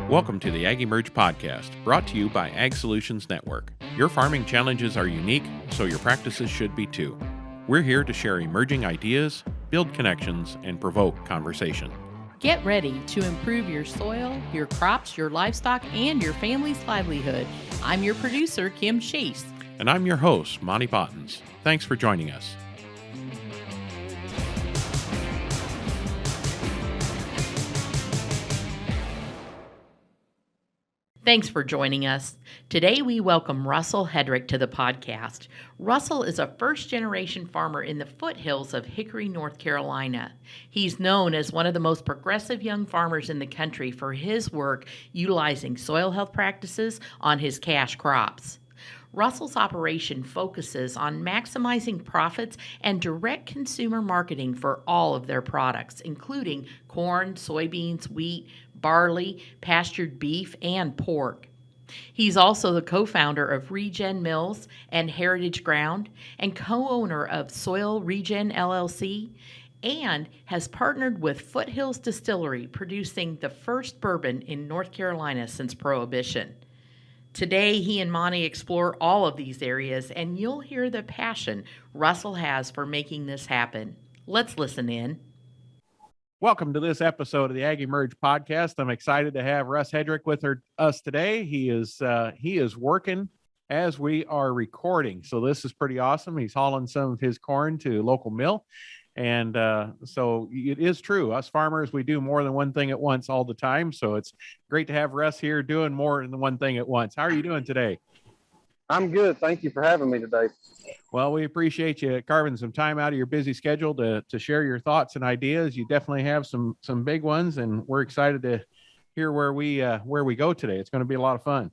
Welcome to the AgEmerge podcast, brought to you by Ag Solutions Network. Your farming challenges are unique, so your practices should be too. We're here to share emerging ideas, build connections, and provoke conversation. Get ready to improve your soil, your crops, your livestock, and your family's livelihood. I'm your producer, Kim Chase. And I'm your host, Monte. Thanks for joining us. Thanks for joining us. Today we welcome Russell Hedrick to the podcast. Russell is a first-generation farmer in the foothills of Hickory, North Carolina. He's known as one of the most progressive young farmers in the country for his work utilizing soil health practices on his cash crops. Russell's operation focuses on maximizing profits and direct consumer marketing for all of their products, including corn, soybeans, wheat, barley, pastured beef, and pork. He's also the co-founder of Regen Mills and Heritage Ground and co-owner of Soil Regen LLC, and has partnered with Foothills Distillery, producing the first bourbon in North Carolina since Prohibition. Today, he and Monte explore all of these areas, and you'll hear the passion Russell has for making this happen. Let's listen in. Welcome to this episode of the AgEmerge podcast. I'm excited to have Russ Hedrick with us today. He is working as we are recording, so this is pretty awesome. He's hauling some of his corn to a local mill. And so it is true. Us farmers, we do more than one thing at once all the time. So it's great to have Russ here doing more than one thing at once. How are you doing today? I'm good. Thank you for having me today. Well, we appreciate you carving some time out of your busy schedule to share your thoughts and ideas. You definitely have some big ones, and we're excited to hear where we go today. It's going to be a lot of fun.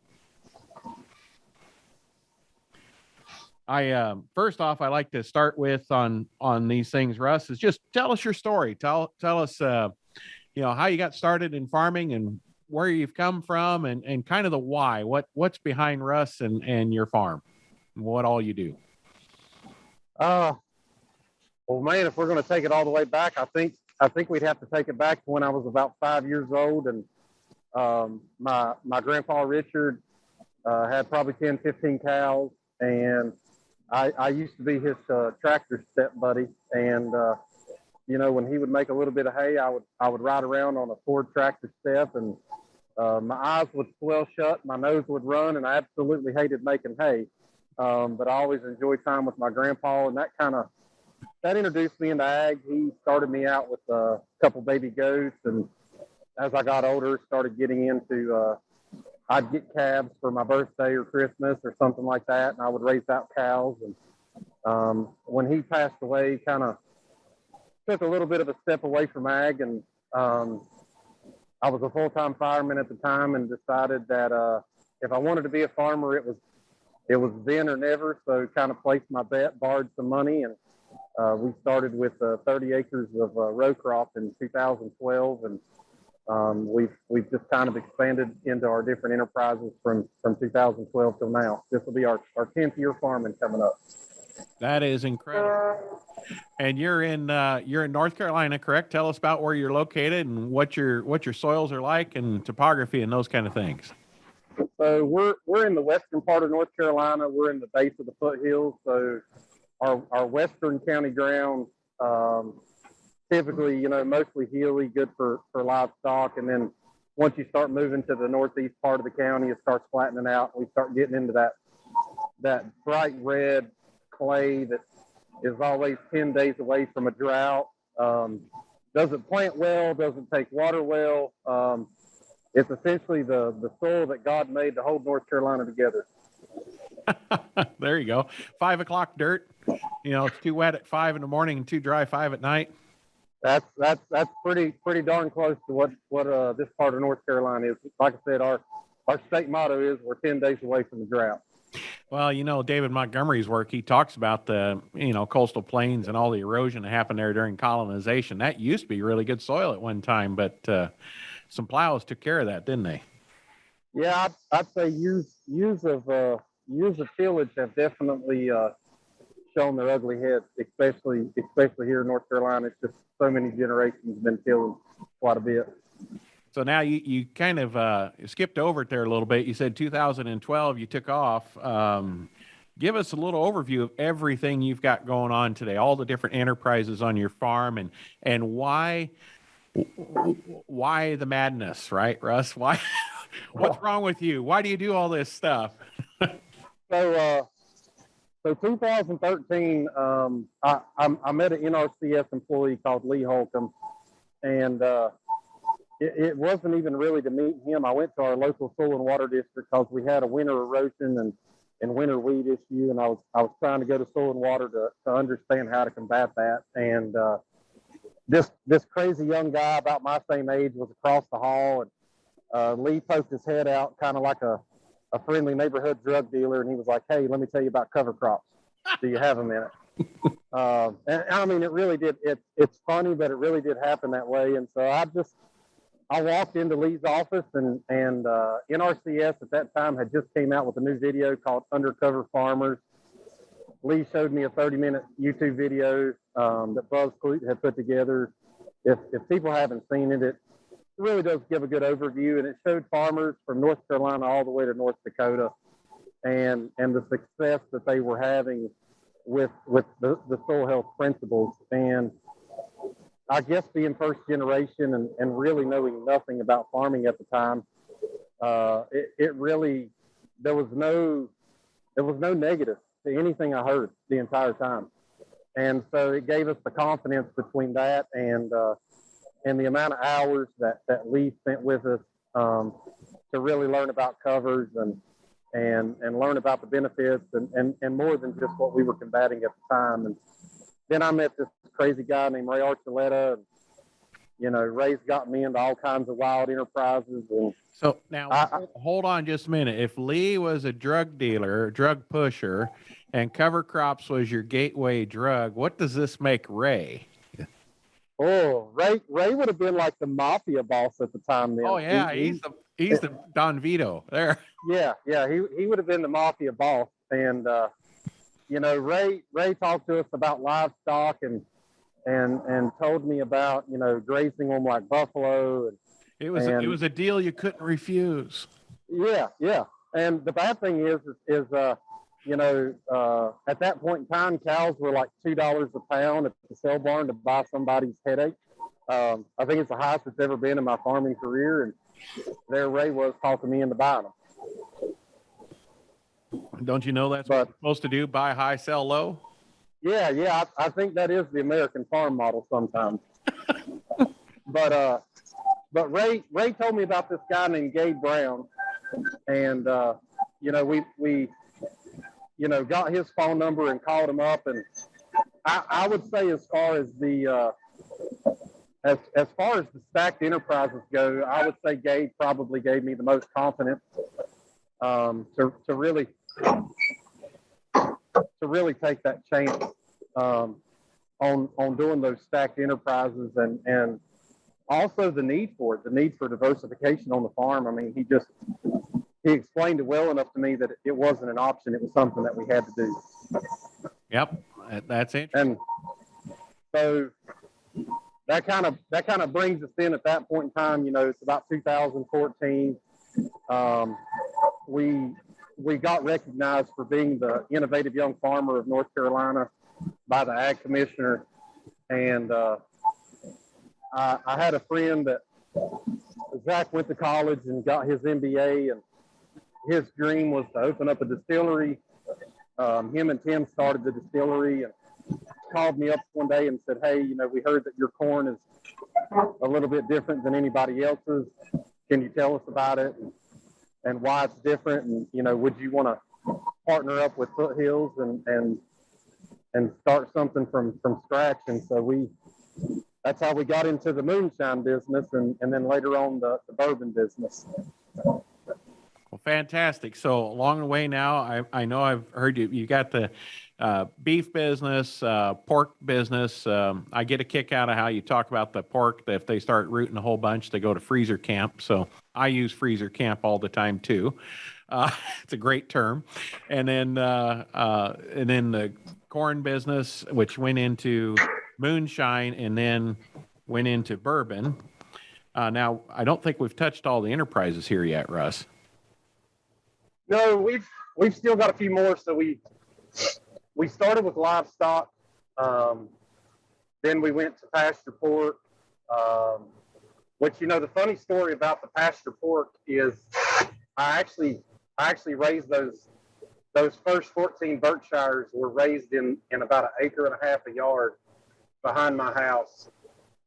First off, I like to start with on these things, Russ, is just tell us your story. Tell us, how you got started in farming and where you've come from and kind of the why. What's behind Russ and your farm and what all you do. Well, man, if we're going to take it all the way back, I think we'd have to take it back to when I was about 5 years old, and my grandpa Richard had probably 10, 15 cows, and I used to be his tractor step buddy, and when he would make a little bit of hay, I would ride around on a Ford tractor step, and my eyes would swell shut, my nose would run, and I absolutely hated making hay. But I always enjoyed time with my grandpa, and that introduced me into ag. He started me out with a couple baby goats, and as I got older, started getting into I'd get calves for my birthday or Christmas or something like that, and I would raise out cows. And when he passed away, kind of took a little bit of a step away from ag, and I was a full-time fireman at the time, and decided that if I wanted to be a farmer, it was then or never. So kind of placed my bet, borrowed some money, and we started with 30 acres of row crop in 2012, and we've just kind of expanded into our different enterprises from 2012 till now. This will be our 10th year farming coming up. That is incredible. And you're in North Carolina, correct? Tell us about where you're located and what your soils are like and topography and those kind of things. So we're in the western part of North Carolina. We're in the base of the foothills. So our western county ground, typically, mostly hilly, good for livestock. And then once you start moving to the northeast part of the county, it starts flattening out. We start getting into that bright red clay that is always 10 days away from a drought. Doesn't plant well, doesn't take water well. It's essentially the soil that God made to hold North Carolina together. There you go. 5 o'clock dirt. It's too wet at 5 in the morning and too dry 5 at night. That's pretty darn close to what this part of North Carolina is. Like I said, our state motto is we're 10 days away from the drought. Well, David Montgomery's work, he talks about the, coastal plains and all the erosion that happened there during colonization. That used to be really good soil at one time, but some plows took care of that, didn't they? Yeah, I'd say years of tillage have definitely shown their ugly heads, especially here in North Carolina. It's just so many generations been tilling quite a bit. So now you kind of skipped over it there a little bit. You said 2012 you took off. Give us a little overview of everything you've got going on today, all the different enterprises on your farm, and why the madness, right, Russ? Why? What's wrong with you? Why do you do all this stuff? So 2013, I met an NRCS employee called Lee Holcomb, and it wasn't even really to meet him. I went to our local soil and water district because we had a winter erosion and winter weed issue, and I was trying to go to soil and water to understand how to combat that. And this crazy young guy about my same age was across the hall, and Lee poked his head out kind of like a friendly neighborhood drug dealer, and he was like, "Hey, let me tell you about cover crops. Do you have a minute?" And I mean, it really did. It's funny, but it really did happen that way. And so I walked into Lee's office, and NRCS at that time had just came out with a new video called Undercover Farmers. Lee showed me a 30-minute YouTube video that Buzz Clute had put together. If people haven't seen it, it really does give a good overview, and it showed farmers from North Carolina all the way to North Dakota and the success that they were having with the soil health principles. And I guess being first generation and really knowing nothing about farming at the time, it really, there was no negative to anything I heard the entire time. And so it gave us the confidence between that and the amount of hours that Lee spent with us to really learn about covers and learn about the benefits and more than just what we were combating at the time. And then I met this crazy guy named Ray Archuleta. And, you know, Ray's got me into all kinds of wild enterprises. And so now hold on just a minute. If Lee was a drug dealer, drug pusher, and cover crops was your gateway drug, what does this make Ray? Oh, Ray would have been like the mafia boss at the time then. Oh yeah, he's the Don Vito there. Yeah, he would have been the mafia boss. And you know, Ray talked to us about livestock and told me about, you know, grazing them like buffalo. It was a deal you couldn't refuse. Yeah. And the bad thing is you know, at that point in time, cows were like $2 a pound at the sale barn to buy somebody's headache. I think it's the highest it's ever been in my farming career. And there Ray was talking me into buying them. Don't you know that's what you're supposed to do? Buy high, sell low? Yeah. I think that is the American farm model sometimes. But Ray told me about this guy named Gabe Brown. And, you know, we you know, got his phone number and called him up. And I would say as far as the as far as the stacked enterprises go, I would say Gabe probably gave me the most confidence to really take that chance on doing those stacked enterprises and also the need for diversification on the farm. I mean, he explained it well enough to me that it wasn't an option. It was something that we had to do. Yep. That's it. And so that kind of brings us in at that point in time. You know, it's about 2014. We got recognized for being the innovative young farmer of North Carolina by the ag commissioner. And I had a friend that Zach went to college and got his MBA, and his dream was to open up a distillery. Him and Tim started the distillery and called me up one day and said, "Hey, you know, we heard that your corn is a little bit different than anybody else's. Can you tell us about it and why it's different? And, you know, would you want to partner up with Foothills and start something from scratch?" And so that's how we got into the moonshine business and then later on the bourbon business. Well, fantastic. So along the way now, I know I've heard you got the beef business, pork business. I get a kick out of how you talk about the pork, that if they start rooting a whole bunch, they go to freezer camp. So I use freezer camp all the time too. It's a great term. And then the corn business, which went into moonshine and then went into bourbon. Now, I don't think we've touched all the enterprises here yet, Russ. No, we've still got a few more. So we started with livestock. Then we went to pasture pork. Which, the funny story about the pasture pork is I actually raised those first 14 Berkshires were raised in about 1.5 acres a yard behind my house,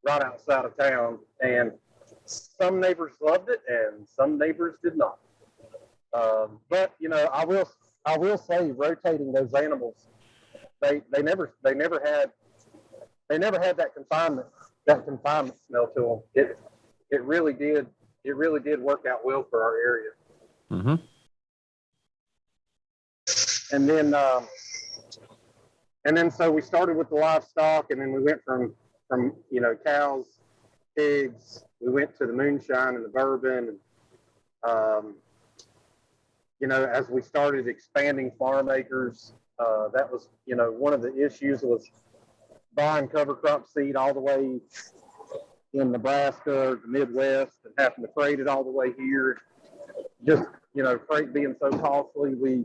right outside of town. And some neighbors loved it and some neighbors did not. But I will say, rotating those animals, they never had that confinement smell to them. It really did work out well for our area. Mm-hmm. And then so we started with the livestock, and then we went from cows, pigs. We went to the moonshine and the bourbon, and as we started expanding farm acres, that was one of the issues was buying cover crop seed all the way in Nebraska or the Midwest and having to freight it all the way here. Just freight being so costly,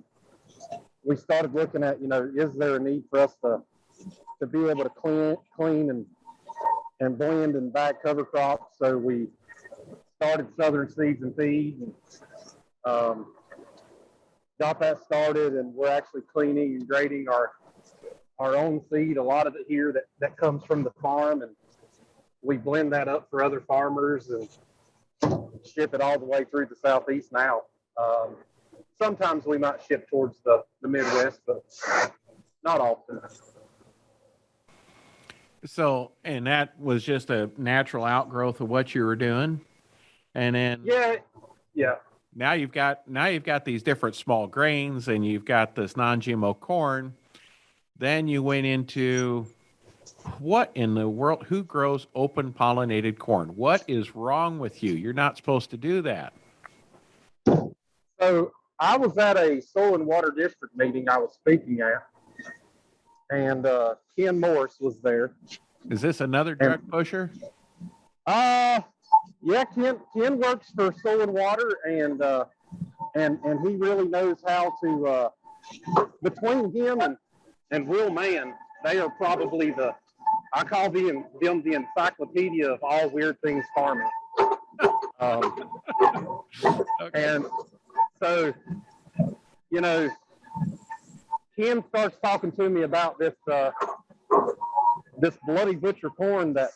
we started looking at is there a need for us to be able to clean and blend and bag cover crops? So we started Southern Seeds and Feed, and got that started, and we're actually cleaning and grading our own seed. A lot of it here that comes from the farm, and we blend that up for other farmers and ship it all the way through the Southeast now. Sometimes we might ship towards the Midwest, but not often. So, and that was just a natural outgrowth of what you were doing. And then yeah. Now you've got these different small grains, and you've got this non-GMO corn. Then you went into what in the world? Who grows open pollinated corn? What is wrong with you? You're not supposed to do that. So I was at a soil and water district meeting I was speaking at, and Ken Morris was there. Is this another drug pusher? Yeah, Ken works for Soil and Water, and he really knows how to. Between him and Will Mann, they are probably I call them the encyclopedia of all weird things farming. Okay. And so, Ken starts talking to me about this bloody butcher corn that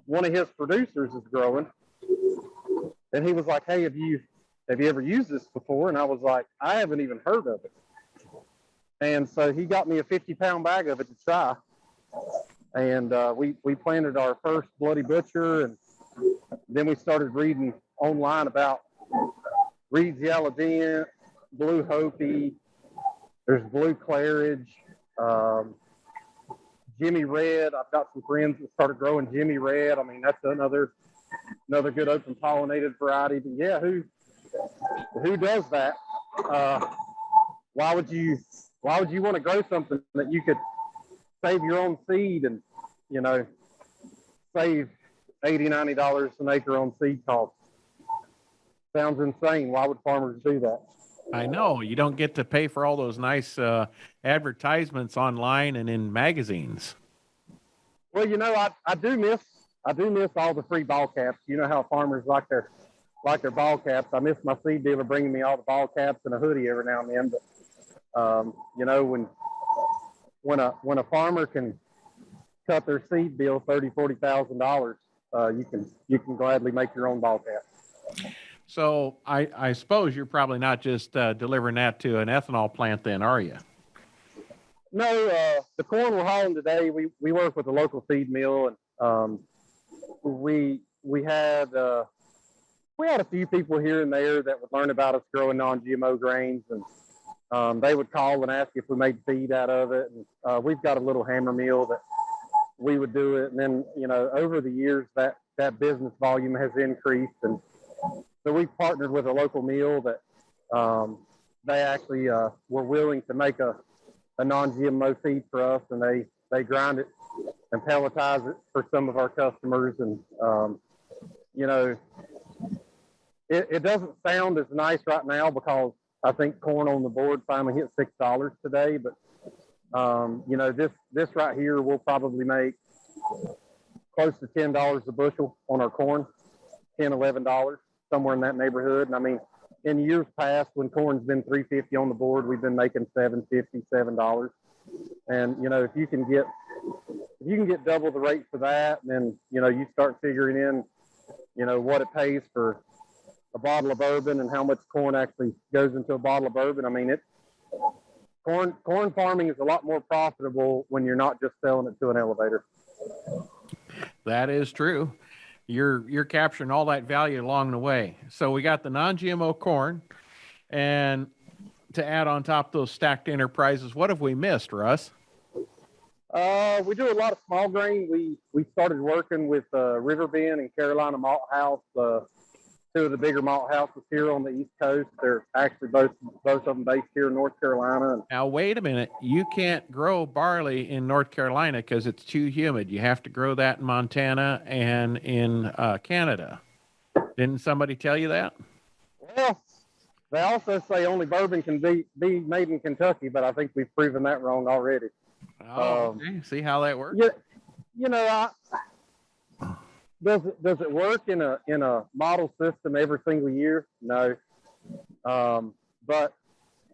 one of his producers is growing. And he was like, "Hey, have you ever used this before?" And I was like, "I haven't even heard of it." And so he got me a 50-pound bag of it to try. And we planted our first bloody butcher, and then we started reading online about Reed's Yellow Dent, Blue Hopi, there's Blue Claridge, Jimmy Red. I've got some friends that started growing Jimmy Red. I mean, that's another good open pollinated variety. But yeah, who does that? Why would you want to grow something that you could save your own seed and save $80-$90 an acre on seed costs? Sounds insane. Why would farmers do that? I know you don't get to pay for all those nice advertisements online and in magazines. Well, I do miss all the free ball caps. You know how farmers like their ball caps. I miss my seed dealer bringing me all the ball caps and a hoodie every now and then. But when a farmer can cut their seed bill $30,000-$40,000, you can gladly make your own ball cap. So I suppose you're probably not just delivering that to an ethanol plant then, are you? No, the corn we're hauling today, we work with a local feed mill, and we had a few people here and there that would learn about us growing non-GMO grains, and they would call and ask if we made feed out of it. And we've got a little hammer mill that we would do it, and then over the years that business volume has increased, and so we've partnered with a local mill that they actually were willing to make a non-GMO feed for us, and they grind it and pelletize it for some of our customers. And you know, it doesn't sound as nice right now because I think corn on the board finally hit $6 today. But, you know, this right here will probably make close to $10 a bushel on our corn, $10, $11, somewhere in that neighborhood. And I mean, in years past, when corn's been $3.50 on the board, we've been making $7.50, $7. And, you know, if you can get double the rate for that, then, you know, you start figuring in, you know, what it pays for a bottle of bourbon and how much corn actually goes into a bottle of bourbon. I mean, corn farming is a lot more profitable when you're not just selling it to an elevator. That is true. You're capturing all that value along the way. So we got the non-GMO corn, and to add on top of those stacked enterprises, what have we missed, Russ? We do a lot of small grain. We started working with Riverbend and Carolina Malt House, two of the bigger malt houses here on the East Coast. They're actually both of them based here in North Carolina. Now, wait a minute. You can't grow barley in North Carolina because it's too humid. You have to grow that in Montana and in Canada. Didn't somebody tell you that? Well, they also say only bourbon can be made in Kentucky, but I think we've proven that wrong already. Oh, okay. See how that works? Yeah, you know, does it work in a model system every single year? No. But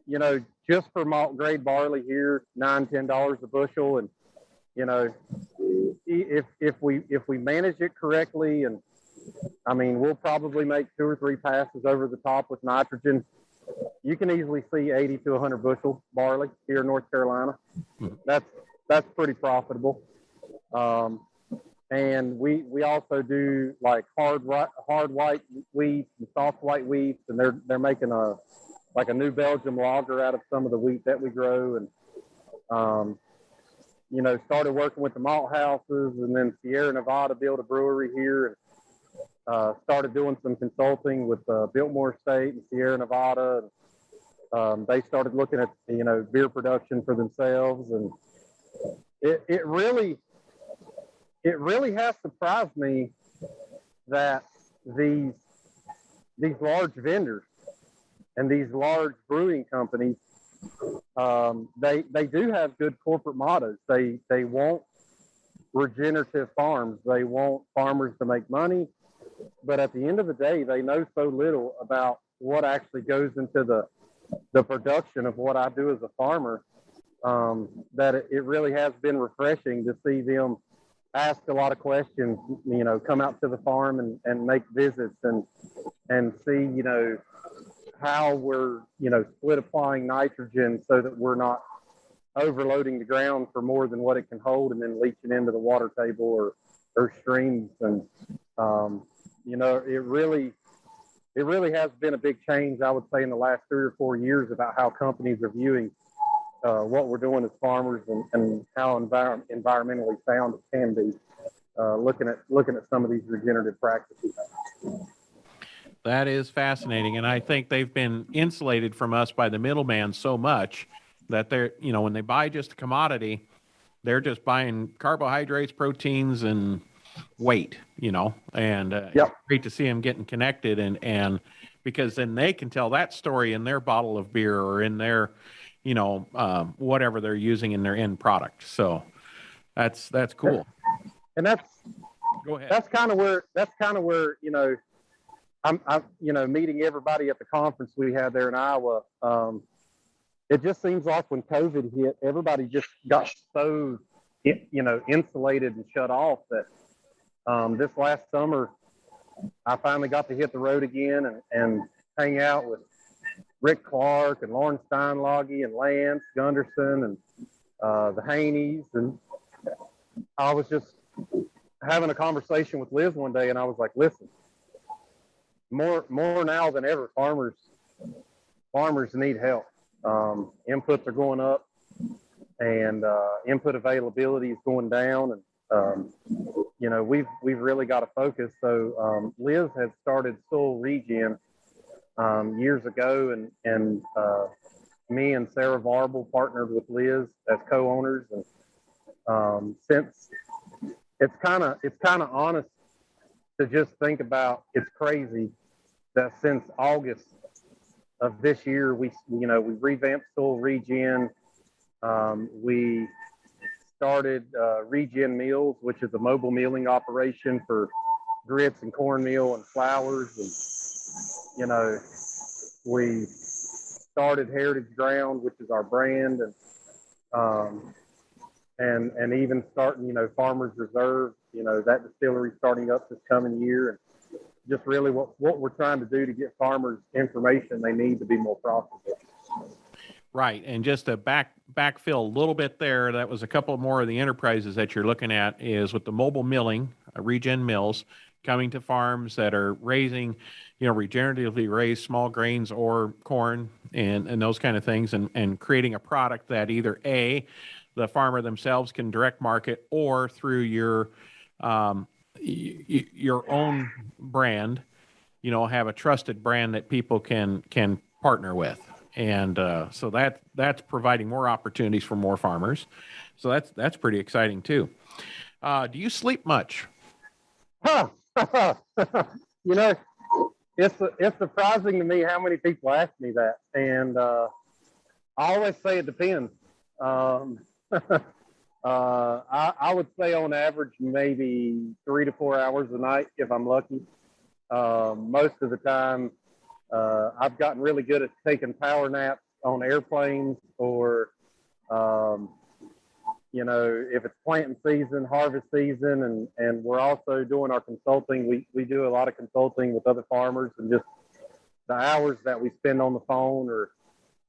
you know, just for malt grade barley here, $9, $10 a bushel, and you know, if we manage it correctly, and I mean, we'll probably make 2 or 3 passes over the top with nitrogen. You can easily see 80 to 100 bushel barley here in North Carolina. That's pretty profitable. And we also do like hard white wheat and soft white wheat, and they're making a New Belgium lager out of some of the wheat that we grow. And you know, started working with the malt houses, and then Sierra Nevada built a brewery here, and started doing some consulting with Biltmore State and Sierra Nevada. And, they started looking at, you know, beer production for themselves, and it really has surprised me that these large vendors and these large brewing companies, they do have good corporate mottos. They want regenerative farms. They want farmers to make money, but at the end of the day, they know so little about what actually goes into the production of what I do as a farmer, that it really has been refreshing to see them ask a lot of questions, you know, come out to the farm and make visits and see, you know, how we're, you know, split applying nitrogen so that we're not overloading the ground for more than what it can hold and then leaching into the water table or streams. And, you know, it really has been a big change, I would say, in the last 3 or 4 years about how companies are viewing what we're doing as farmers and how environmentally sound it can be, looking at some of these regenerative practices. That is fascinating. And I think they've been insulated from us by the middleman so much that they're, you know, when they buy just a commodity, they're just buying carbohydrates, proteins, and weight, you know, and It's great to see them getting connected and because then they can tell that story in their bottle of beer or in their, you know, whatever they're using in their end product. So that's cool. And go ahead. That's kind of where, you know, I'm you know, meeting everybody at the conference we had there in Iowa. It just seems like when COVID hit, everybody just got so, you know, insulated and shut off that this last summer, I finally got to hit the road again and hang out with Rick Clark and Lauren Steinloggy and Lance Gunderson and the Haneys. And I was just having a conversation with Liz one day, and I was like, listen, more now than ever, farmers need help. Inputs are going up, and input availability is going down, and you know, we've really got to focus. So Liz had started Soil Regen years ago, and me and Sarah Varble partnered with Liz as co-owners, and since it's kind of honest to just think about, it's crazy that since August of this year, we revamped Soil Regen. We started Regen Mills, which is a mobile milling operation for grits and cornmeal and flours. And, we started Heritage Ground, which is our brand, and even starting, Farmers Reserve, that distillery starting up this coming year. And just really what we're trying to do to get farmers information they need to be more profitable. Right. And just to backfill a little bit there, that was a couple more of the enterprises that you're looking at is with the mobile milling, Regen Mills, coming to farms that are raising, regeneratively raised small grains or corn and those kind of things, and creating a product that either the farmer themselves can direct market, or through your own brand, have a trusted brand that people can partner with. And so that's providing more opportunities for more farmers. So that's pretty exciting too. Do you sleep much? It's surprising to me how many people ask me that, and I always say it depends. I would say on average maybe 3 to 4 hours a night if I'm lucky. Most of the time, I've gotten really good at taking power naps on airplanes, or if it's planting season, harvest season, and we're also doing our consulting. We do a lot of consulting with other farmers, and just the hours that we spend on the phone or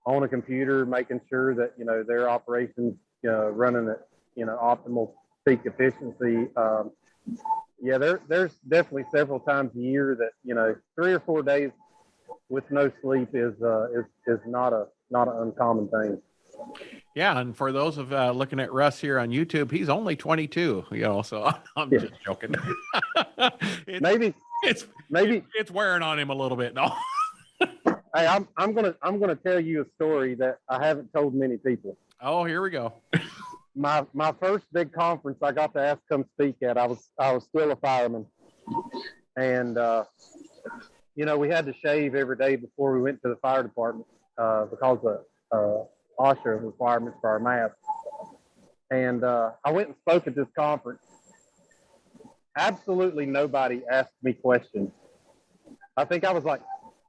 on a computer, making sure that, their operations, running at, optimal peak efficiency. There's definitely several times a year that, 3 or 4 days with no sleep is not an uncommon thing. Yeah, and for those of looking at Russ here on YouTube, he's only 22. So I'm just joking. It's wearing on him a little bit. No. Hey, I'm gonna tell you a story that I haven't told many people. Oh, here we go. My first big conference I got to ask come speak at, I was still a fireman, and we had to shave every day before we went to the fire department because of OSHA requirements for our masks. And I went and spoke at this conference. Absolutely nobody asked me questions. I think I was like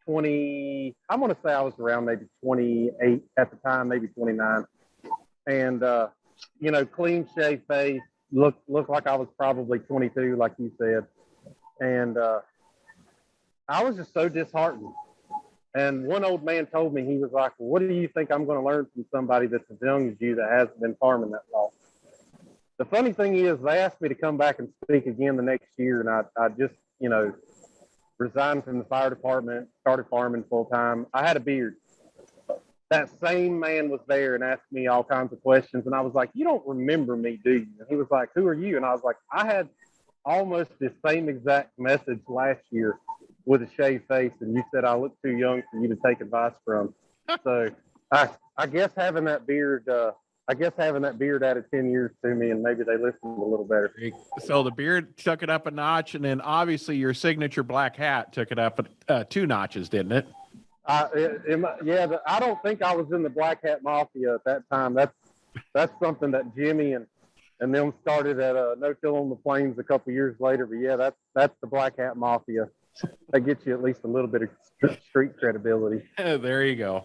20, I'm going to say I was around maybe 28 at the time, maybe 29. And, clean shave face, looked like I was probably 22, like you said. And I was just so disheartened. And one old man told me, he was like, well, what do you think I'm going to learn from somebody that's as young as you that hasn't been farming that long? The funny thing is, they asked me to come back and speak again the next year, and I just, resigned from the fire department, started farming full time. I had a beard. That same man was there and asked me all kinds of questions, and I was like, you don't remember me, do you? And he was like, who are you? And I was like, I had almost the same exact message last year with a shaved face, and you said I look too young for you to take advice from. So I guess having that beard added 10 years to me, and maybe they listened a little better. So the beard took it up a notch, and then obviously your signature black hat took it up 2 notches, didn't it? I don't think I was in the black hat mafia at that time. That's something that Jimmy and them started at No Till on the Plains a couple years later. But yeah, that's the black hat mafia. That gets you at least a little bit of street credibility. There you go.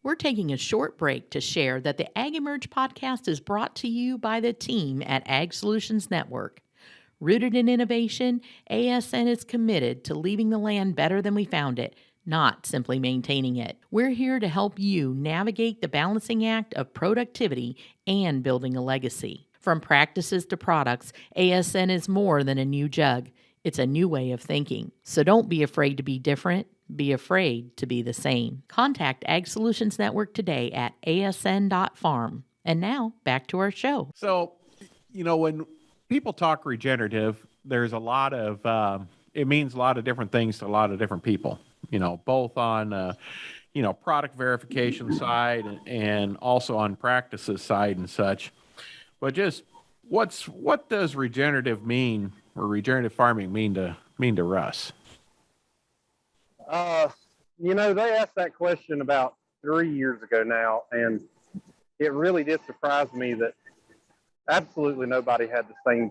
We're taking a short break to share that the AgEmerge podcast is brought to you by the team at Ag Solutions Network. Rooted in innovation, ASN is committed to leaving the land better than we found it, not simply maintaining it. We're here to help you navigate the balancing act of productivity and building a legacy. From practices to products, ASN is more than a new jug. It's a new way of thinking. So don't be afraid to be different. Be afraid to be the same. Contact Ag Solutions Network today at asn.farm. And now, back to our show. So, when people talk regenerative, there's a lot of, it means a lot of different things to a lot of different people, both on, product verification side and also on practices side and such. But just what does regenerative mean, or regenerative farming mean to mean to Russ? They asked that question about 3 years ago now, and it really did surprise me that absolutely nobody had the same,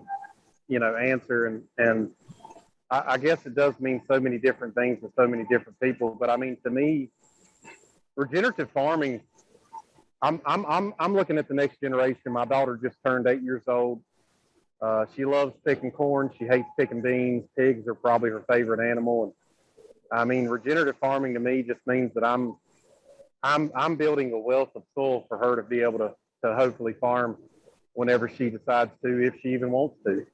answer. And I guess it does mean so many different things to so many different people. But I mean, to me, regenerative farming, I'm looking at the next generation. My daughter just turned 8 years old. She loves picking corn. She hates picking beans. Pigs are probably her favorite animal. And I mean, regenerative farming to me just means that I'm building a wealth of soil for her to be able to hopefully farm whenever she decides to, if she even wants to.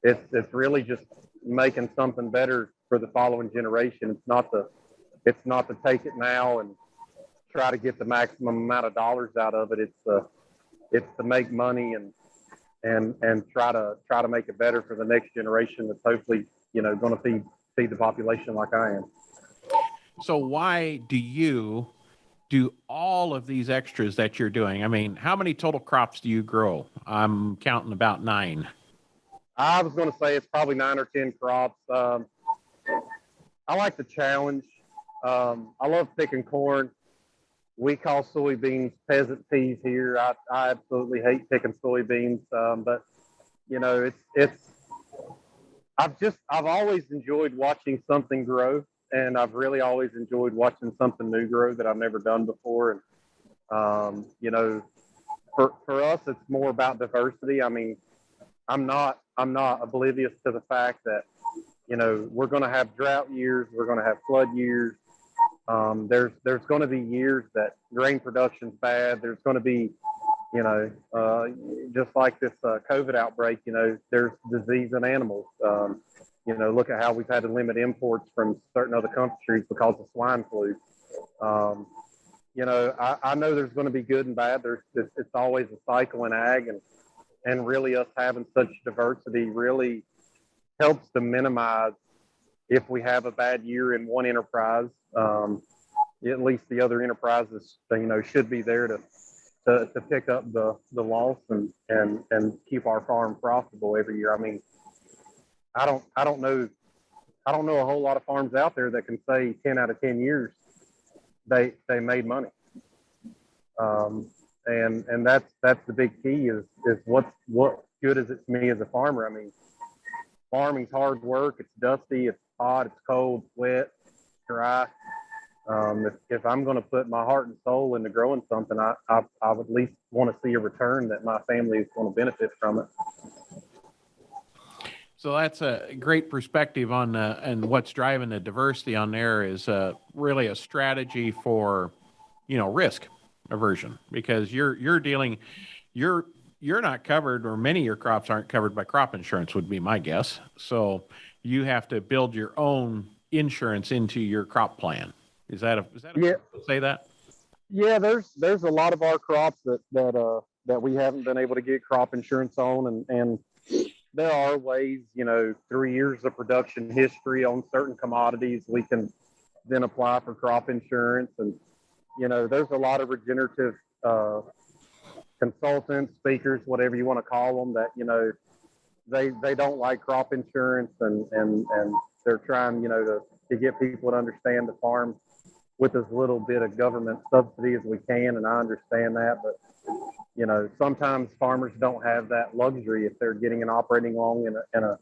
It's really just making something better for the following generation. It's not to take it now and try to get the maximum amount of dollars out of it. It's to make money and try to make it better for the next generation that's hopefully, going to feed the population like I am. So why do you do all of these extras that you're doing? I mean, how many total crops do you grow? I'm counting about 9. I was going to say it's probably 9 or 10 crops. I like the challenge. I love picking corn. We call soybeans peasant peas here. I absolutely hate picking soybeans, but I've always enjoyed watching something grow, and I've really always enjoyed watching something new grow that I've never done before. And for us, it's more about diversity. I mean, I'm not oblivious to the fact that we're going to have drought years, we're going to have flood years. There's going to be years that grain production's bad. There's going to be, just like this COVID outbreak, there's disease in animals. Look at how we've had to limit imports from certain other countries because of swine flu. I know there's going to be good and bad. It's always a cycle in ag, and really us having such diversity really helps to minimize if we have a bad year in one enterprise. At least the other enterprises, should be there to pick up the loss and keep our farm profitable every year. I mean, I don't know a whole lot of farms out there that can say 10 out of 10 years they made money. And that's the big key is what good is it to me as a farmer? I mean, farming's hard work. It's dusty. It's hot. It's cold. It's wet. It's dry. If I'm going to put my heart and soul into growing something, I would at least want to see a return that my family is going to benefit from it. So that's a great perspective on and what's driving the diversity on there is really a strategy for, risk aversion, because you're not covered, or many of your crops aren't covered by crop insurance would be my guess. So you have to build your own insurance into your crop plan. Is that a yeah. Say that? Yeah, there's a lot of our crops that we haven't been able to get crop insurance on, and there are ways, 3 years of production history on certain commodities, we can then apply for crop insurance. And, there's a lot of regenerative consultants, speakers, whatever you want to call them, that, they don't like crop insurance and they're trying, to get people to understand the farm with as little bit of government subsidy as we can. And I understand that, but sometimes farmers don't have that luxury. If they're getting an operating loan and a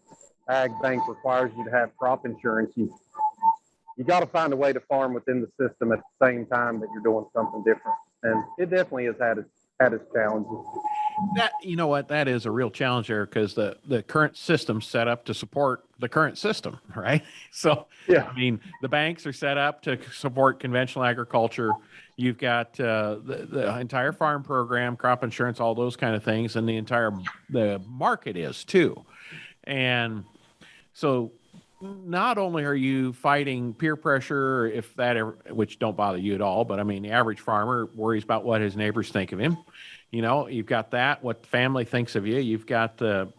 ag bank requires you to have crop insurance, you got to find a way to farm within the system at the same time that you're doing something different. And it definitely has had its challenges. That is a real challenge there, because the current system's set up to support the current system, right? So, yeah, I mean, the banks are set up to support conventional agriculture. You've got the entire farm program, crop insurance, all those kind of things, and the market is too. And so not only are you fighting peer pressure, if that ever, which don't bother you at all, but I mean, the average farmer worries about what his neighbors think of him. You've got that, what the family thinks of you. You've got the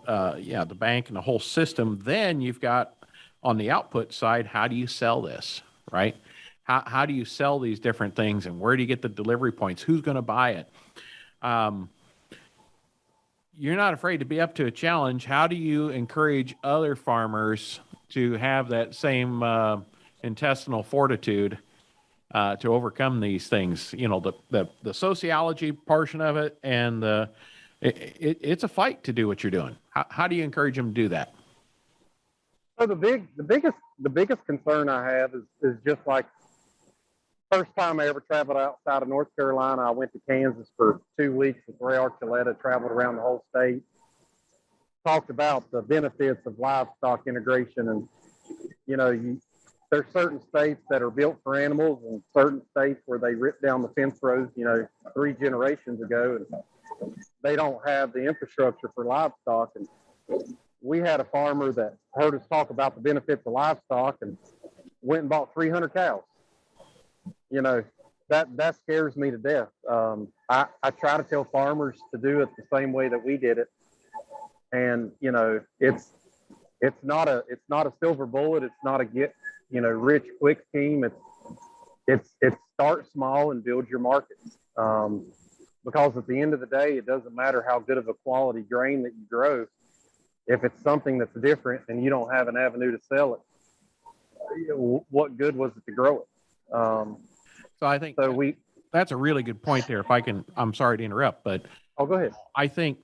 bank and the whole system. Then you've got on the output side, how do you sell this, right? How do you sell these different things, and where do you get the delivery points? Who's going to buy it? You're not afraid to be up to a challenge. How do you encourage other farmers to have that same intestinal fortitude to overcome these things. You know, the sociology portion of it, and it's a fight to do what you're doing. How do you encourage them to do that? So the biggest concern I have is just like first time I ever traveled outside of North Carolina. I went to Kansas for 2 weeks with Ray Archuleta, traveled around the whole state, talked about the benefits of livestock integration. And, you know, there's certain states that are built for animals and certain states where they ripped down the fence rows, you know, 3 generations ago, and they don't have the infrastructure for livestock. And we had a farmer that heard us talk about the benefits of livestock and went and bought 300 cows. You know, that scares me to death. I try to tell farmers to do it the same way that we did it. And, you know, it's not a silver bullet. It's not a get, you know, rich quick scheme. It's start small and build your market. Because at the end of the day, it doesn't matter how good of a quality grain that you grow. If it's something that's different and you don't have an avenue to sell it, what good was it to grow it? So I think that's a really good point there. If I can, I'm sorry to interrupt, but go ahead. I think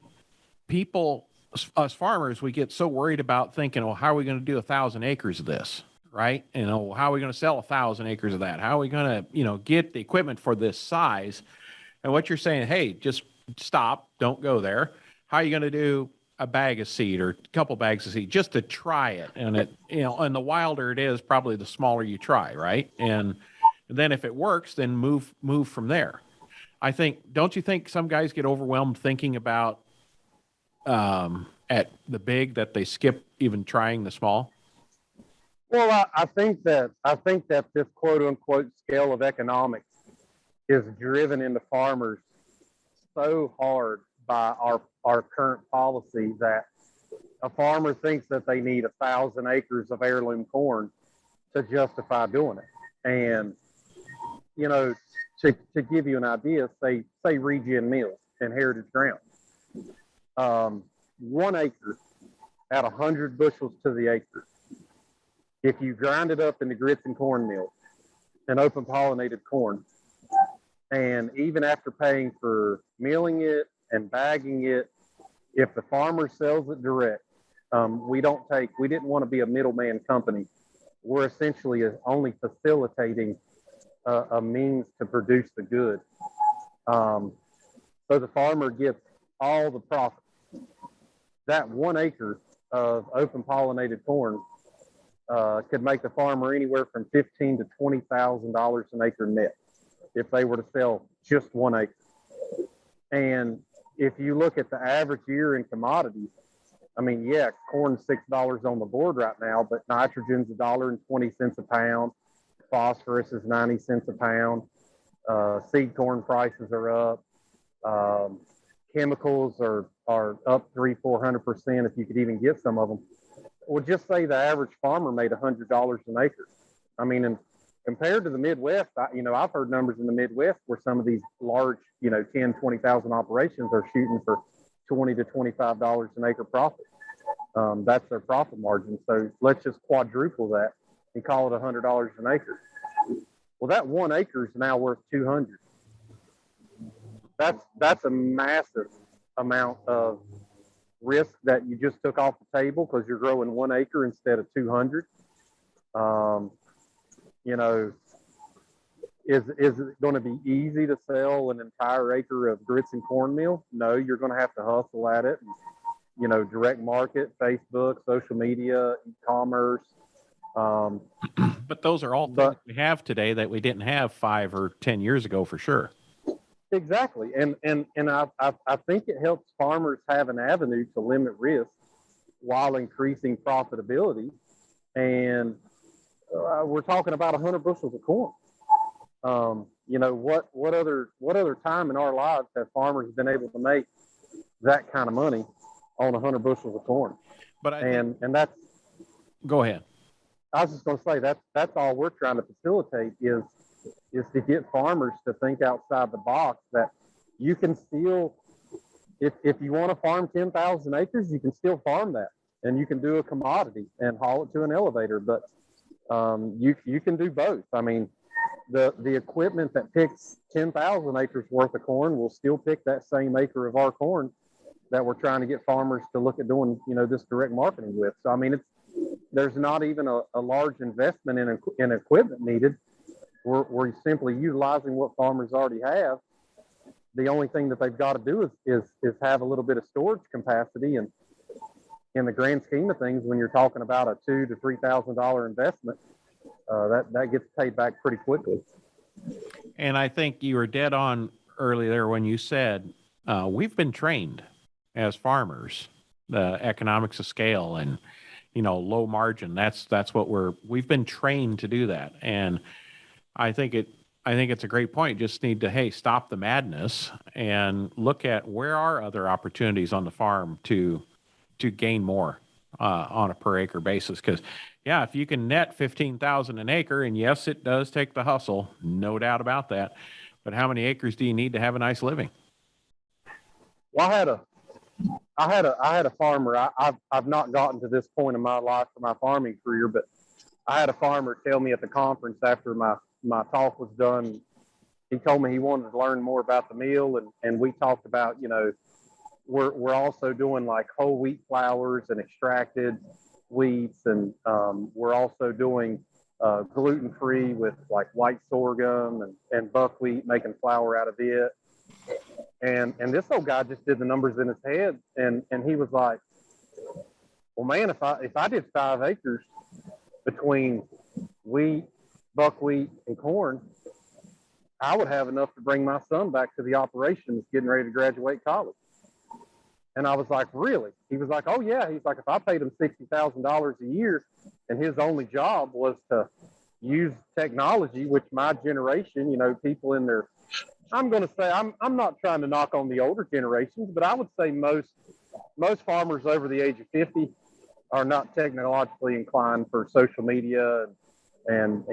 people, us farmers, we get so worried about thinking, well, how are we going to do 1,000 acres of this? Right? You know, how are we going to sell 1,000 acres of that? How are we going to, you know, get the equipment for this size? And what you're saying, hey, just stop, don't go there. How are you going to do a bag of seed or a couple bags of seed just to try it? And it, you know, and the wilder it is, probably the smaller you try, right? And then if it works, then move from there. I think, don't you think some guys get overwhelmed thinking about at the big that they skip even trying the small? Well, I think that this quote unquote scale of economics is driven into farmers so hard by our current policy that a farmer thinks that they need 1,000 acres of heirloom corn to justify doing it. And, you know, to give you an idea, say Regen Mills and Heritage Ground, 1 acre at 100 bushels to the acre. If you grind it up into grits and cornmeal and open pollinated corn, and even after paying for milling it and bagging it, if the farmer sells it direct, we didn't want to be a middleman company. We're essentially only facilitating a means to produce the good. So the farmer gets all the profit. That 1 acre of open pollinated corn could make the farmer anywhere from $15,000 to $20,000 an acre net if they were to sell just 1 acre. And if you look at the average year in commodities, I mean, yeah, corn's $6 on the board right now, but nitrogen's $1.20 a pound. Phosphorus is 90 cents a pound. Seed corn prices are up. Chemicals are up 300-400% if you could even get some of them. Well, just say the average farmer made $100 an acre. I mean, and compared to the Midwest, I've heard numbers in the Midwest where some of these large, 10, 20,000 operations are shooting for $20 to $25 an acre profit. That's their profit margin. So let's just quadruple that and call it $100 an acre. Well, that 1 acre is now worth 200. That's a massive amount of risk that you just took off the table because you're growing 1 acre instead of 200. Is it going to be easy to sell an entire acre of grits and cornmeal? No, you're going to have to hustle at it. And, direct market, Facebook, social media, e-commerce. But those are all things we have today that we didn't have 5 or 10 years ago for sure. Exactly. And I think it helps farmers have an avenue to limit risk while increasing profitability. And we're talking about 100 bushels of corn. What other time in our lives have farmers been able to make that kind of money on 100 bushels of corn? But that's, go ahead. I was just going to say that's all we're trying to facilitate is to get farmers to think outside the box, that you can still, if you want to farm 10,000 acres, you can still farm that. and you can do a commodity and haul it to an elevator. But you can do both. I mean, the equipment that picks 10,000 acres worth of corn will still pick that same acre of our corn that we're trying to get farmers to look at doing, this direct marketing with. So, I mean, there's not even a large investment in equipment needed. We're simply utilizing what farmers already have. The only thing that they've got to do is have a little bit of storage capacity. And in the grand scheme of things, when you're talking about a $2,000 to $3,000 investment, that gets paid back pretty quickly. And I think you were dead on earlier when you said we've been trained as farmers, the economics of scale and low margin. That's what we've been trained to do that. And I think it's a great point. Just need to stop the madness and look at where are other opportunities on the farm to gain more on a per acre basis. Because if you can net 15,000 an acre, and yes, it does take the hustle, no doubt about that. But how many acres do you need to have a nice living? Well, I had a farmer. I've not gotten to this point in my life for my farming career, but I had a farmer tell me at the conference after my talk was done. He told me he wanted to learn more about the meal, and we talked about, we're also doing like whole wheat flours and extracted wheats, and we're also doing gluten-free with like white sorghum and buckwheat, making flour out of it. And this old guy just did the numbers in his head, and he was like, well, man, if I did 5 acres between wheat, buckwheat, and corn, I would have enough to bring my son back to the operations getting ready to graduate college. And I was like, really? He was like, oh, yeah. He's like, if I paid him $60,000 a year and his only job was to use technology, which my generation, people in their, I'm going to say, I'm not trying to knock on the older generations, but I would say most farmers over the age of 50 are not technologically inclined for social media and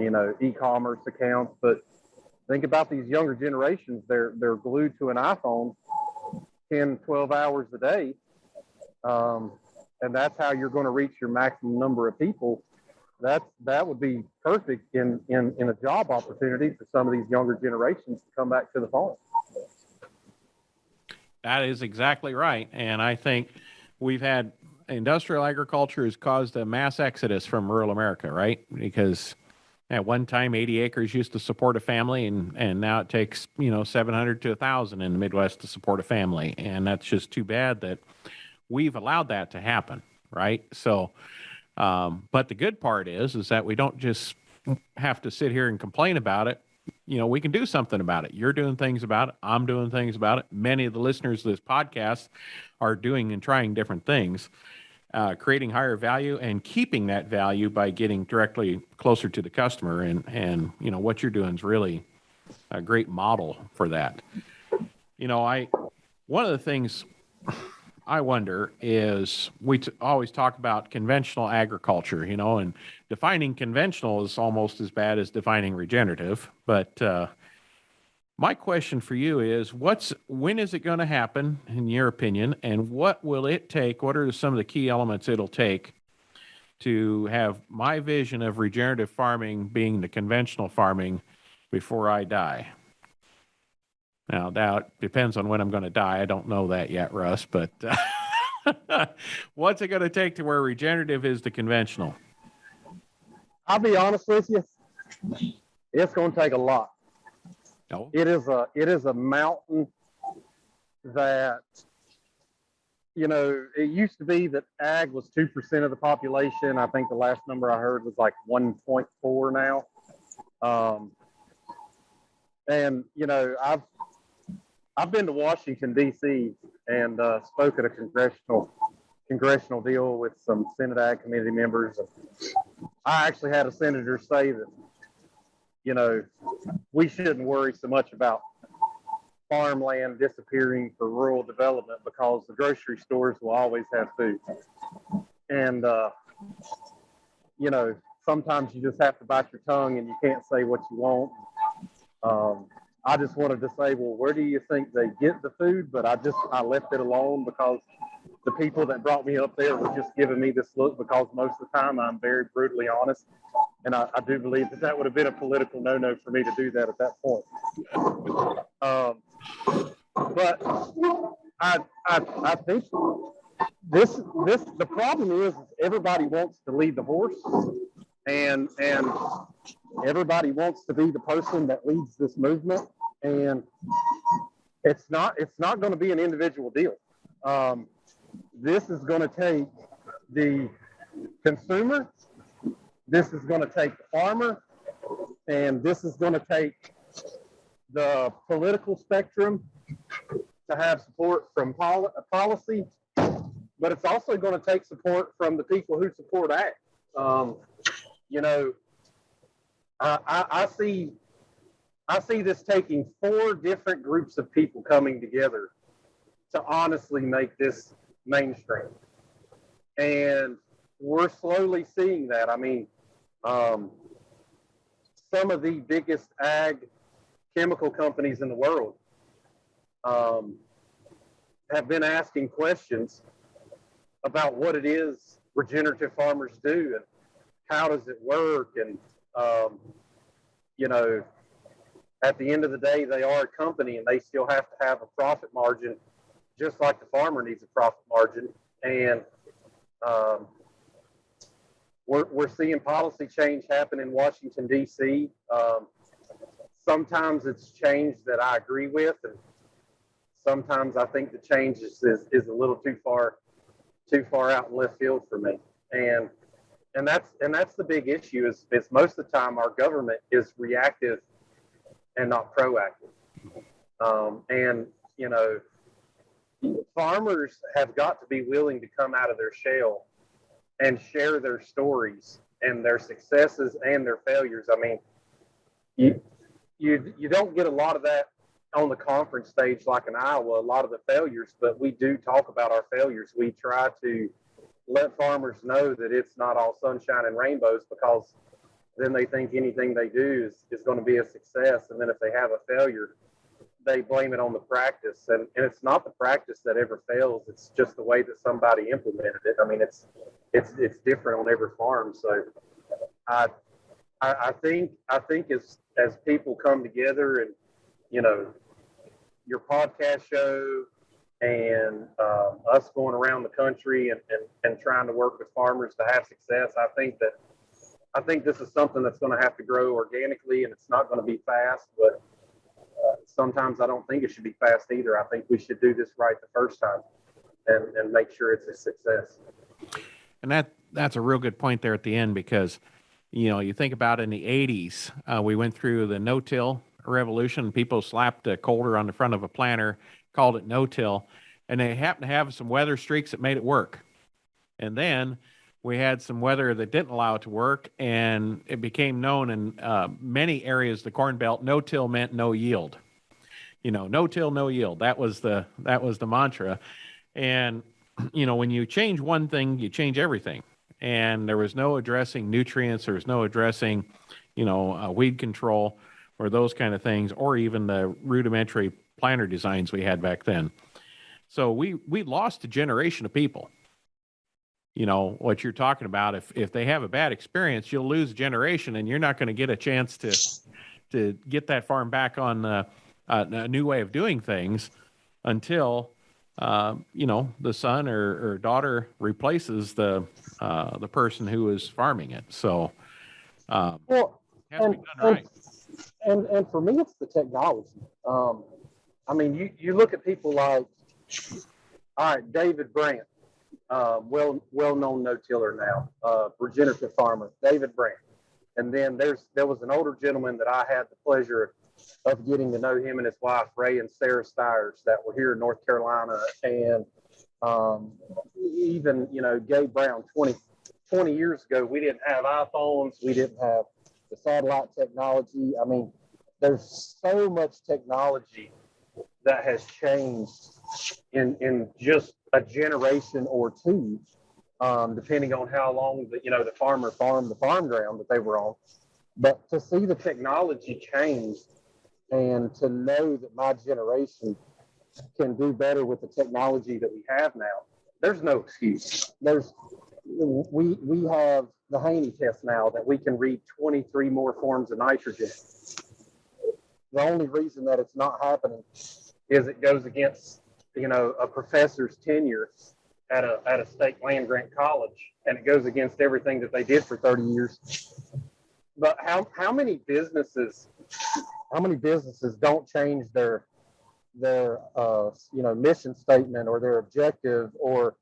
e-commerce accounts. But think about these younger generations. They're glued to an iPhone 10, 12 hours a day. And that's how you're going to reach your maximum number of people. That would be perfect in a job opportunity for some of these younger generations to come back to the farm. That is exactly right. And I think we've had industrial agriculture has caused a mass exodus from rural America, right? Because at one time, 80 acres used to support a family, and now it takes, 700 to 1,000 in the Midwest to support a family. And that's just too bad that we've allowed that to happen, right? So, but the good part is that we don't just have to sit here and complain about it. We can do something about it. You're doing things about it. I'm doing things about it. Many of the listeners of this podcast are doing and trying different things, creating higher value and keeping that value by getting directly closer to the customer. And what you're doing is really a great model for that. One of the things I wonder is we always talk about conventional agriculture, and defining conventional is almost as bad as defining regenerative. But my question for you is, when is it going to happen, in your opinion, and what will it take? What are some of the key elements it'll take to have my vision of regenerative farming being the conventional farming before I die? Now, that depends on when I'm going to die. I don't know that yet, Russ, but what's it going to take to where regenerative is the conventional? I'll be honest with you. It's going to take a lot. No. It is a mountain that, it used to be that ag was 2% of the population. I think the last number I heard was like 1.4 now. And, I've been to Washington, D.C. and spoke at a congressional deal with some Senate Ag Committee members. And I actually had a senator say that, we shouldn't worry so much about farmland disappearing for rural development because the grocery stores will always have food. And, sometimes you just have to bite your tongue and you can't say what you want. I just wanted to say, well, where do you think they get the food? But I left it alone because the people that brought me up there were just giving me this look because most of the time I'm very brutally honest. And I do believe that would have been a political no-no for me to do that at that point. But I think the problem is everybody wants to lead the horse, and everybody wants to be the person that leads this movement, and it's not going to be an individual deal. This is going to take the consumer, this is going to take the farmer, and this is going to take the political spectrum to have support from policy, but it's also going to take support from the people who support ag. I see this taking 4 different groups of people coming together to honestly make this mainstream. And we're slowly seeing that. I mean, some of the biggest ag chemical companies in the world have been asking questions about what it is regenerative farmers do and how does it work. And, at the end of the day, they are a company and they still have to have a profit margin, just like the farmer needs a profit margin. And we're seeing policy change happen in Washington, D.C. Sometimes it's change that I agree with, and sometimes I think the change is a little too far out in left field for me. And that's the big issue is most of the time our government is reactive and not proactive. Farmers have got to be willing to come out of their shell and share their stories and their successes and their failures. I mean, you don't get a lot of that on the conference stage like in Iowa, a lot of the failures, but we do talk about our failures. We try to let farmers know that it's not all sunshine and rainbows, because then they think anything they do is going to be a success. And then if they have a failure, they blame it on the practice. And it's not the practice that ever fails. It's just the way that somebody implemented it. I mean, it's different on every farm. So I think as people come together and, your podcast show and us going around the country and trying to work with farmers to have success, I think this is something that's going to have to grow organically, and it's not going to be fast, but sometimes I don't think it should be fast either. I think we should do this right the first time and make sure it's a success. And that's a real good point there at the end, because, you think about in the 80s, we went through the no-till revolution. People slapped a coulter on the front of a planter, called it no-till, and they happened to have some weather streaks that made it work. And then we had some weather that didn't allow it to work, and it became known in many areas of the Corn Belt, no-till meant no yield. No-till, no yield. That was the mantra. And, when you change one thing, you change everything. And there was no addressing nutrients. There was no addressing, weed control or those kind of things, or even the rudimentary planter designs we had back then. So we lost a generation of people. What you're talking about, if they have a bad experience, you'll lose a generation, and you're not going to get a chance to get that farm back on a new way of doing things until the son or daughter replaces the person who is farming it. So it has to be done right. And for me, it's the technology. I mean, you look at people like, all right, David Brandt, well-known no-tiller now, regenerative farmer, David Brandt. And then there was an older gentleman that I had the pleasure of getting to know, him and his wife, Ray and Sarah Stiers, that were here in North Carolina. And even, Gabe Brown, 20 years ago, we didn't have iPhones. We didn't have the satellite technology. I mean, there's so much technology that has changed in just a generation or two, depending on how long the farmer farmed the farm ground that they were on. But to see the technology change and to know that my generation can do better with the technology that we have now, there's no excuse. We have the Haney test now that we can read 23 more forms of nitrogen. The only reason that it's not happening is it goes against, a professor's tenure at a state land grant college, and it goes against everything that they did for 30 years. But how many businesses don't change their mission statement or their objective or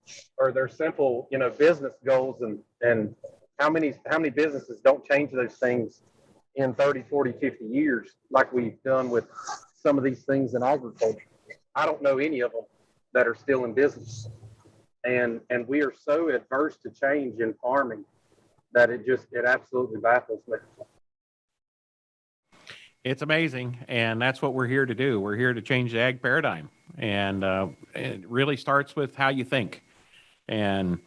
their simple business goals, and how many businesses don't change those things in 30, 40, 50 years like we've done with some of these things in agriculture? I don't know any of them that are still in business, and we are so adverse to change in farming that it absolutely baffles me. It's amazing, and that's what we're here to do. We're here to change the ag paradigm, and it really starts with how you think. And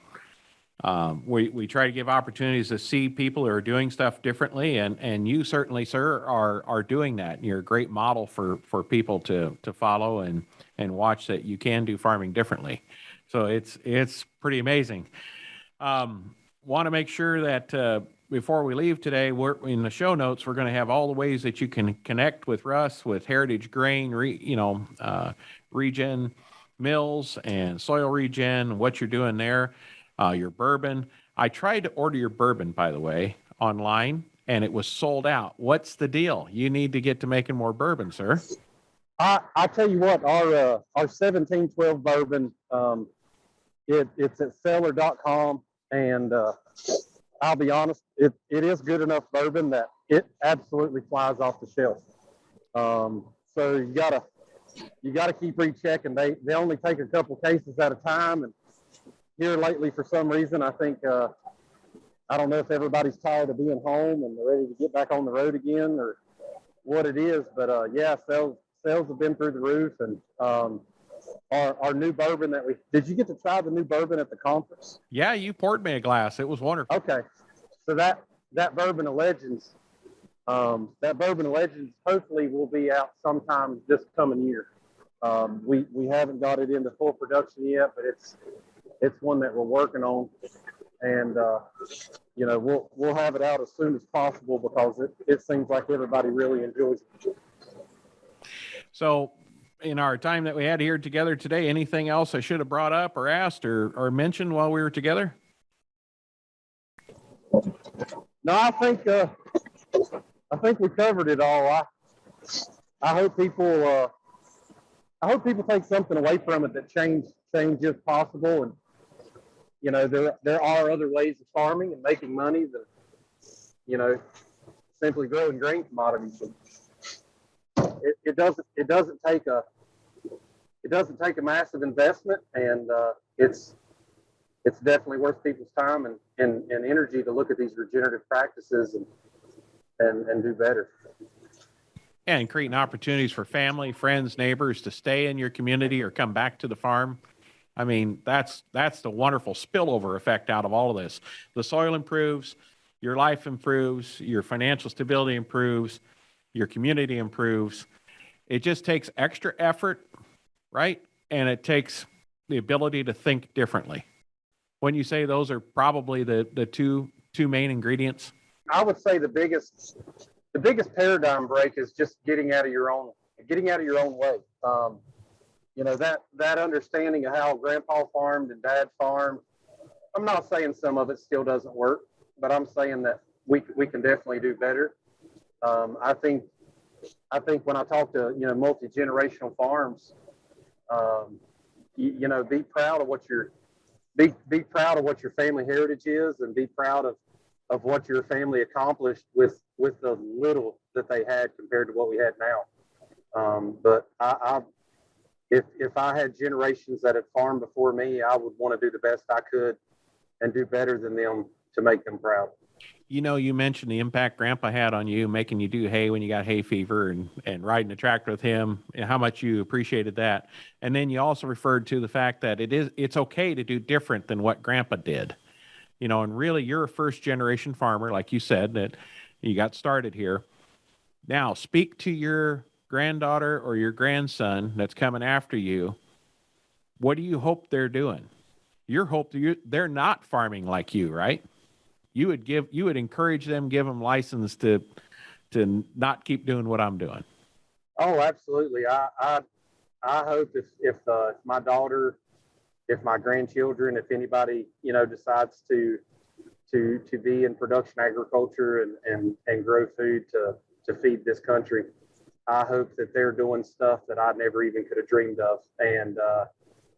we try to give opportunities to see people who are doing stuff differently, and you certainly, sir, are doing that. You're a great model for people to follow and watch that you can do farming differently. So it's pretty amazing. Want to make sure that before we leave today, we're in the show notes, we're going to have all the ways that you can connect with Russ, with Heritage Grain, Regen Mills and Soil Regen, what you're doing there, your bourbon. I tried to order your bourbon, by the way, online, and it was sold out. What's the deal? You need to get to making more bourbon, sir. I tell you what, our 1712 bourbon, it's at seller.com, and I'll be honest, it is good enough bourbon that it absolutely flies off the shelf. So you gotta keep rechecking. They only take a couple cases at a time, and here lately, for some reason, I think I don't know if everybody's tired of being home and they're ready to get back on the road again or what it is, but yeah, sales have been through the roof, and our new bourbon did you get to try the new bourbon at the conference? Yeah, you poured me a glass. It was wonderful. Okay. So that Bourbon of Legends, hopefully will be out sometime this coming year. We haven't got it into full production yet, but it's one that we're working on, and we'll have it out as soon as possible because it seems like everybody really enjoys it. So, in our time that we had here together today, anything else I should have brought up or asked or mentioned while we were together? No, I think we covered it all. I hope people take something away from it, that change is possible, and there are other ways of farming and making money than simply growing grain commodities. It doesn't take a massive investment, and it's definitely worth people's time and energy to look at these regenerative practices and do better. And creating opportunities for family, friends, neighbors to stay in your community or come back to the farm. I mean, that's the wonderful spillover effect out of all of this. The soil improves, your life improves, your financial stability improves, your community improves. It just takes extra effort, right? And it takes the ability to think differently. When you say those are probably the two main ingredients? I would say the biggest paradigm break is just getting out of your own way. That understanding of how Grandpa farmed and Dad farmed. I'm not saying some of it still doesn't work, but I'm saying that we can definitely do better. I think when I talk to multi-generational farms, be proud of what your family heritage is, and be proud of what your family accomplished with the little that they had compared to what we had now. But if I had generations that had farmed before me, I would want to do the best I could and do better than them to make them proud. You mentioned the impact Grandpa had on you, making you do hay when you got hay fever and riding the tractor with him, and how much you appreciated that. And then you also referred to the fact that it's okay to do different than what Grandpa did. And really you're a first generation farmer, like you said, that you got started here. Now speak to your granddaughter or your grandson that's coming after you. What do you hope they're doing? your hope that they're not farming like you, right? You would encourage them, give them license to not keep doing what I'm doing. Oh, absolutely. I hope if my daughter, if my grandchildren, if anybody, decides to be in production agriculture and grow food to feed this country, I hope that they're doing stuff that I never even could have dreamed of. And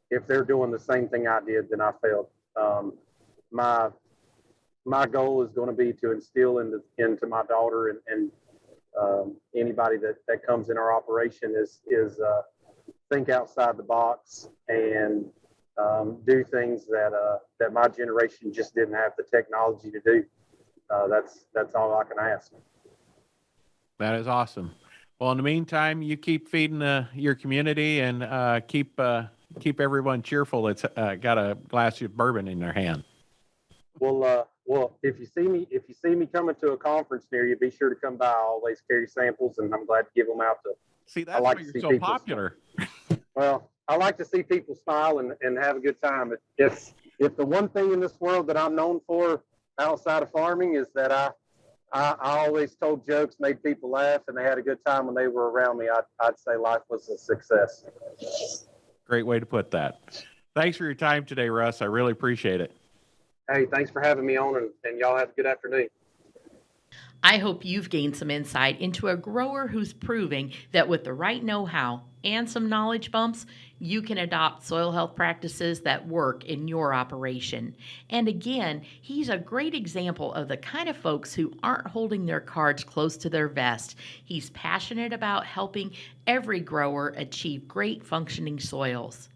if they're doing the same thing I did, then I failed. My goal is going to be to instill into my daughter and anybody that comes in our operation is think outside the box and do things that my generation just didn't have the technology to do. That's all I can ask. That is awesome. Well, in the meantime, you keep feeding your community and keep everyone cheerful. That's got a glass of bourbon in their hand. Well, if you see me coming to a conference near you, be sure to come by. I always carry samples, and I'm glad to give them out to. See, that's why you're so popular. Well, I like to see people smile and have a good time. If the one thing in this world that I'm known for outside of farming is that I always told jokes, made people laugh, and they had a good time when they were around me, I'd say life was a success. Great way to put that. Thanks for your time today, Russ. I really appreciate it. Hey, thanks for having me on, and y'all have a good afternoon. I hope you've gained some insight into a grower who's proving that with the right know-how and some knowledge bumps, you can adopt soil health practices that work in your operation. And again, he's a great example of the kind of folks who aren't holding their cards close to their vest. He's passionate about helping every grower achieve great functioning soils.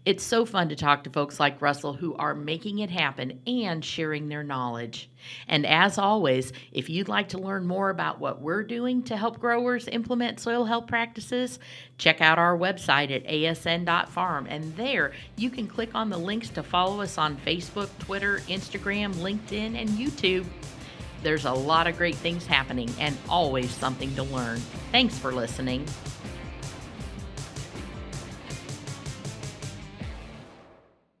It's so fun to talk to folks like Russell who are making it happen and sharing their knowledge. And as always, if you'd like to learn more about what we're doing to help growers implement soil health practices, check out our website at asn.farm. And there you can click on the links to follow us on Facebook, Twitter, Instagram, LinkedIn, and YouTube. There's a lot of great things happening and always something to learn. Thanks for listening.